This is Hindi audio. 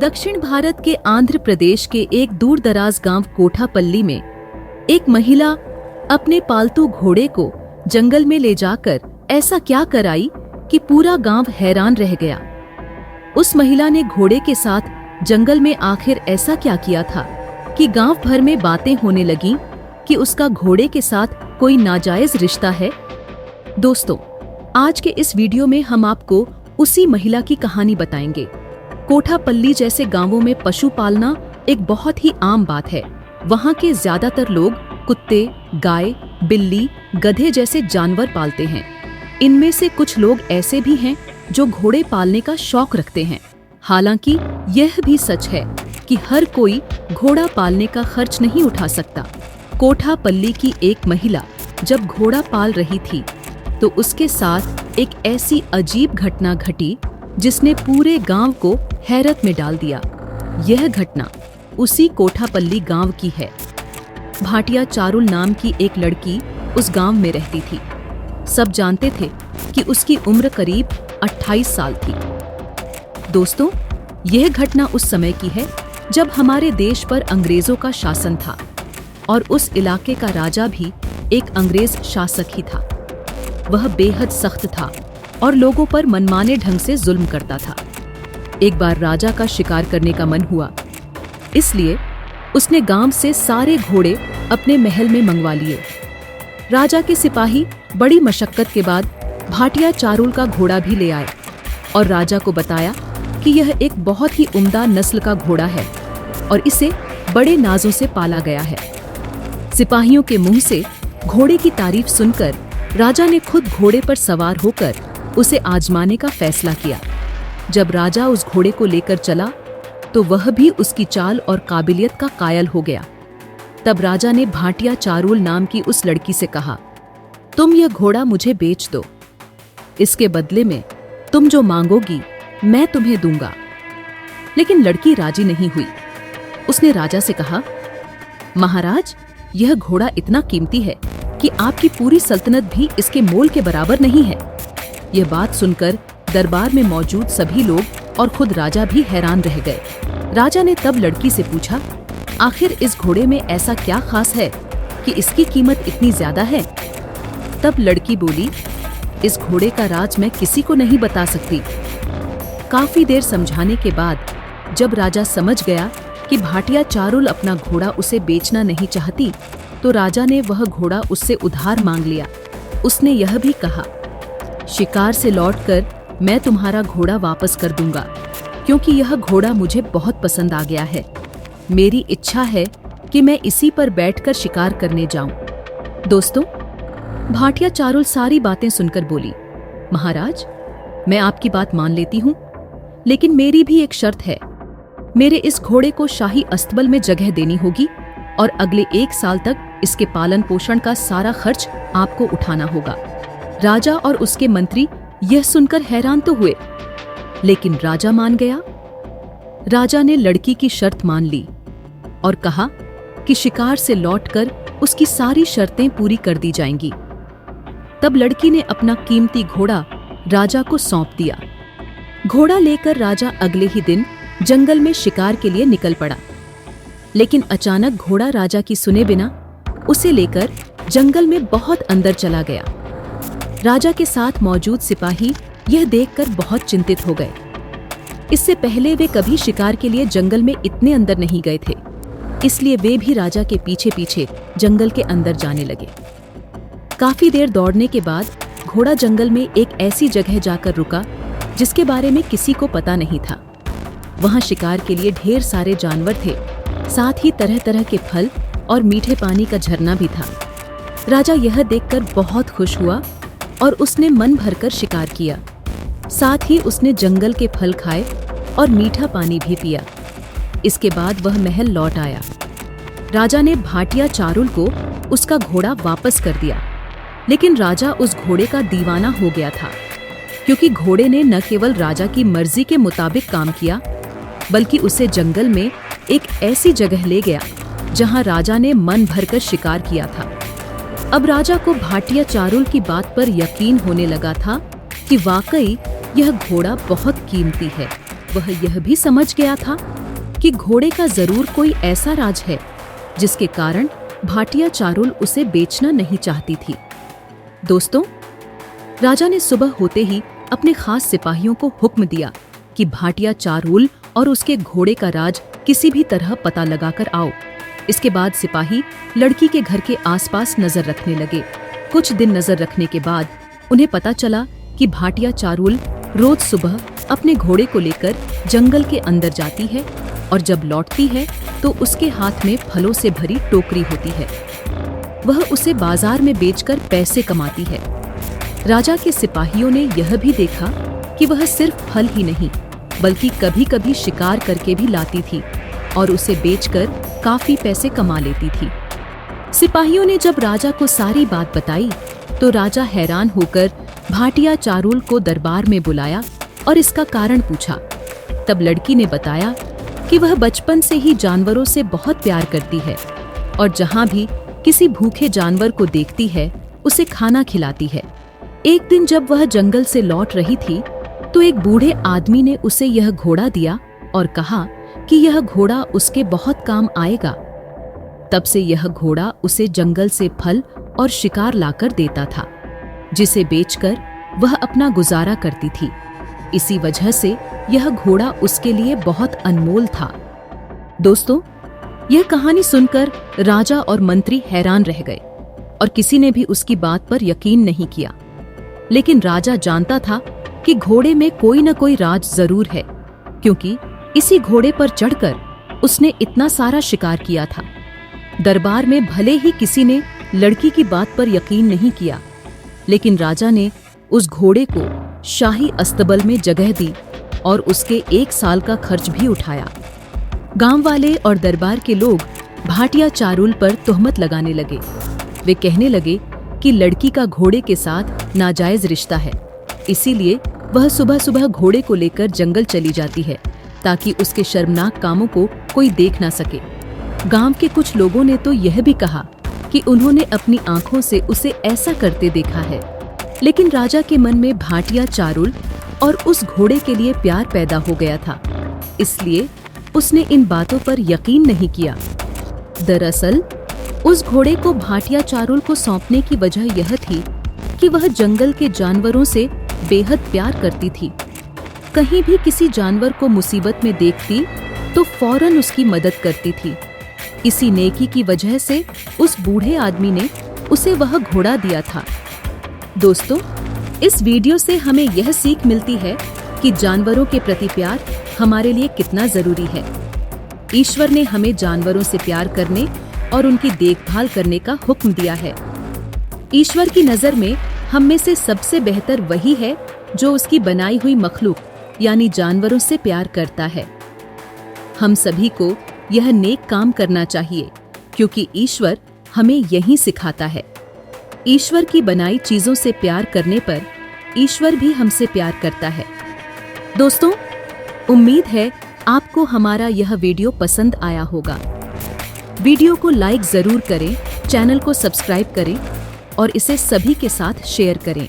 दक्षिण भारत के आंध्र प्रदेश के एक दूरदराज गांव कोठापल्ली में एक महिला अपने पालतू घोड़े को जंगल में ले जाकर ऐसा क्या कराई कि पूरा गांव हैरान रह गया। उस महिला ने घोड़े के साथ जंगल में आखिर ऐसा क्या किया था कि गांव भर में बातें होने लगीं कि उसका घोड़े के साथ कोई नाजायज रिश्ता है। दोस्तों, आज के इस वीडियो में हम आपको उसी महिला की कहानी बताएंगे। कोठापल्ली जैसे गांवों में पशु पालना एक बहुत ही आम बात है। वहां के ज्यादातर लोग कुत्ते, गाय, बिल्ली, गधे जैसे जानवर पालते हैं। इनमें से कुछ लोग ऐसे भी हैं जो घोड़े पालने का शौक रखते हैं। हालांकि यह भी सच है कि हर कोई घोड़ा पालने का खर्च नहीं उठा सकता। कोठापल्ली की एक महिला जब घोड़ा पाल रही थी तो उसके साथ एक ऐसी अजीब घटना घटी जिसने पूरे गांव को हैरत में डाल दिया। यह घटना उसी कोठापल्ली गांव की है। भाटिया चारुल नाम की एक लड़की उस गांव में रहती थी। सब जानते थे कि उसकी उम्र करीब 28 साल थी। दोस्तों, यह घटना उस समय की है जब हमारे देश पर अंग्रेजों का शासन था और उस इलाके का राजा भी एक अंग्रेज शासक ही था। वह बेहद सख्त था और लोगों पर मनमाने ढंग से जुल्म करता था। एक बार राजा का शिकार करने का मन हुआ, इसलिए उसने गांव से सारे घोड़े अपने महल में मंगवा लिए। राजा के सिपाही बड़ी मशक्कत के बाद भाटिया चारुल का घोड़ा भी ले आए और राजा को बताया कि यह एक बहुत ही उम्दा नस्ल का घोड़ा है और इसे बड़े नाजों से पाला गया है। सिपाहियों के मुंह से घोड़े की तारीफ सुनकर राजा ने खुद घोड़े पर सवार होकर उसे आजमाने का फैसला किया। जब राजा उस घोड़े को लेकर चला तो वह भी उसकी चाल और काबिलियत का कायल हो गया। तब राजा ने भाटिया चारुल नाम की उस लड़की से कहा, तुम यह घोड़ा मुझे बेच दो। इसके बदले में तुम जो मांगोगी मैं तुम्हें दूंगा। लेकिन लड़की राजी नहीं हुई। उसने राजा से कहा, महाराज, यह घोड़ा इतना कीमती है कि आपकी पूरी सल्तनत भी इसके मोल के बराबर नहीं है। यह बात सुनकर दरबार में मौजूद सभी लोग और खुद राजा भी हैरान रह गए। राजा ने तब लड़की से पूछा, आखिर इस घोड़े में ऐसा क्या खास है कि इसकी कीमत इतनी ज्यादा है? तब लड़की बोली, इस घोड़े का राज मैं किसी को नहीं बता सकती। काफी देर समझाने के बाद जब राजा समझ गया कि भाटिया चारुल अपना घोड़ा उसे बेचना नहीं चाहती, तो राजा ने वह घोड़ा उससे उधार मांग लिया। उसने यह भी कहा, शिकार से लौटकर मैं तुम्हारा घोड़ा वापस कर दूंगा, क्योंकि यह घोड़ा मुझे बहुत पसंद आ गया है। मेरी इच्छा है कि मैं इसी पर बैठकर शिकार करने जाऊं। दोस्तों, भाटिया चारुल सारी बातें सुनकर बोली, महाराज, मैं आपकी बात मान लेती हूं, लेकिन मेरी भी एक शर्त है। मेरे इस घोड़े को शाही अस्तबल में जगह देनी होगी और अगले 1 साल तक इसके पालन पोषण का सारा खर्च आपको उठाना होगा। राजा और उसके मंत्री यह सुनकर हैरान तो हुए, लेकिन राजा मान गया। राजा ने लड़की की शर्त मान ली और कहा कि शिकार से लौटकर उसकी सारी शर्तें पूरी कर दी जाएंगी। तब लड़की ने अपना कीमती घोड़ा राजा को सौंप दिया। घोड़ा लेकर राजा अगले ही दिन जंगल में शिकार के लिए निकल पड़ा। लेकिन अचानक घोड़ा राजा की सुने बिना उसे लेकर जंगल में बहुत अंदर चला गया। राजा के साथ मौजूद सिपाही यह देखकर बहुत चिंतित हो गए। इससे पहले वे कभी शिकार के लिए जंगल में इतने अंदर नहीं गए थे, इसलिए वे भी राजा के पीछे पीछे जंगल के अंदर जाने लगे। काफी देर दौड़ने के बाद घोड़ा जंगल में एक ऐसी जगह जाकर रुका जिसके बारे में किसी को पता नहीं था। वहां शिकार के लिए ढेर सारे जानवर थे, साथ ही तरह तरह के फल और मीठे पानी का झरना भी था। राजा यह देखकर बहुत खुश हुआ और उसने मन भरकर शिकार किया। साथ ही उसने जंगल के फल खाए और मीठा पानी भी पिया। इसके बाद वह महल लौट आया। राजा ने भाटिया चारुल को उसका घोड़ा वापस कर दिया, लेकिन राजा उस घोड़े का दीवाना हो गया था, क्योंकि घोड़े ने न केवल राजा की मर्जी के मुताबिक काम किया, बल्कि उसे जंगल में एक ऐसी जगह ले गया जहां राजा ने मन भरकर शिकार किया था। अब राजा को भाटिया चारुल की बात पर यकीन होने लगा था कि वाकई यह घोड़ा बहुत कीमती है वह यह भी समझ गया था कि घोड़े का जरूर कोई ऐसा राज है जिसके कारण भाटिया चारुल उसे बेचना नहीं चाहती थी। दोस्तों, राजा ने सुबह होते ही अपने खास सिपाहियों को हुक्म दिया कि भाटिया चारुल और उसके घोड़े का राज किसी भी तरह पता लगाकर आओ। इसके बाद सिपाही लड़की के घर के आसपास नजर रखने लगे। कुछ दिन नजर रखने के बाद उन्हें पता चला कि भाटिया चारुल रोज सुबह अपने घोड़े को लेकर जंगल के अंदर जाती है और जब लौटती है तो उसके हाथ में फलों से भरी टोकरी होती है। वह उसे बाजार में बेचकर पैसे कमाती है। राजा के सिपाहियों ने यह भी देखा कि वह सिर्फ फल ही नहीं बल्कि कभी कभी शिकार करके भी लाती थी और उसे बेचकर काफी पैसे कमा लेती थी। सिपाहियों ने जब राजा को सारी बात बताई तो राजा हैरान होकर भाटिया चारुल को दरबार में बुलाया और इसका कारण पूछा। तब लड़की ने बताया कि वह बचपन से ही जानवरों से बहुत प्यार करती है और जहां भी किसी भूखे जानवर को देखती है उसे खाना खिलाती है। एक दिन जब वह जंगल से लौट रही थी तो एक बूढ़े आदमी ने उसे यह घोड़ा दिया और कहा कि यह घोड़ा उसके बहुत काम आएगा। तब से यह घोड़ा उसे जंगल से फल और शिकार लाकर देता था, जिसे बेचकर वह अपना गुजारा करती थी। इसी वजह से यह घोड़ा उसके लिए बहुत अनमोल था। दोस्तों, यह कहानी सुनकर राजा और मंत्री हैरान रह गए और किसी ने भी उसकी बात पर यकीन नहीं किया। लेकिन राजा जानता था कि घोड़े में कोई न कोई राज जरूर है, क्योंकि इसी घोड़े पर चढ़कर उसने इतना सारा शिकार किया था। दरबार में भले ही किसी ने लड़की की बात पर यकीन नहीं किया, लेकिन राजा ने उस घोड़े को शाही अस्तबल में जगह दी और उसके 1 साल का खर्च भी उठाया। गांव वाले और दरबार के लोग भाटिया चारुल पर तोहमत लगाने लगे। वे कहने लगे कि लड़की का घोड़े के साथ नाजायज रिश्ता है, इसीलिए वह सुबह सुबह घोड़े को लेकर जंगल चली जाती है ताकि उसके शर्मनाक कामों को कोई देख ना सके। गांव के कुछ लोगों ने तो यह भी कहा कि उन्होंने अपनी आंखों से उसे ऐसा करते देखा है। लेकिन राजा के मन में भाटिया चारुल और उस घोड़े के लिए प्यार पैदा हो गया था, इसलिए उसने इन बातों पर यकीन नहीं किया। दरअसल उस घोड़े को भाटिया चारुल को सौंपने की वजह यह थी कि वह जंगल के जानवरों से बेहद प्यार करती थी। कहीं भी किसी जानवर को मुसीबत में देखती तो फौरन उसकी मदद करती थी। इसी नेकी की वजह से उस बूढ़े आदमी ने उसे वह घोड़ा दिया था। दोस्तों, इस वीडियो से हमें यह सीख मिलती है कि जानवरों के प्रति प्यार हमारे लिए कितना जरूरी है। ईश्वर ने हमें जानवरों से प्यार करने और उनकी देखभाल करने का हुक्म दिया है। ईश्वर की नज़र में हम में से सबसे बेहतर वही है जो उसकी बनाई हुई मखलूक यानी जानवरों से प्यार करता है। हम सभी को यह नेक काम करना चाहिए, क्योंकि ईश्वर हमें यही सिखाता है। ईश्वर की बनाई चीजों से प्यार करने पर ईश्वर भी हमसे प्यार करता है। दोस्तों, उम्मीद है आपको हमारा यह वीडियो पसंद आया होगा। वीडियो को लाइक जरूर करें, चैनल को सब्सक्राइब करें और इसे सभी के साथ शेयर करें।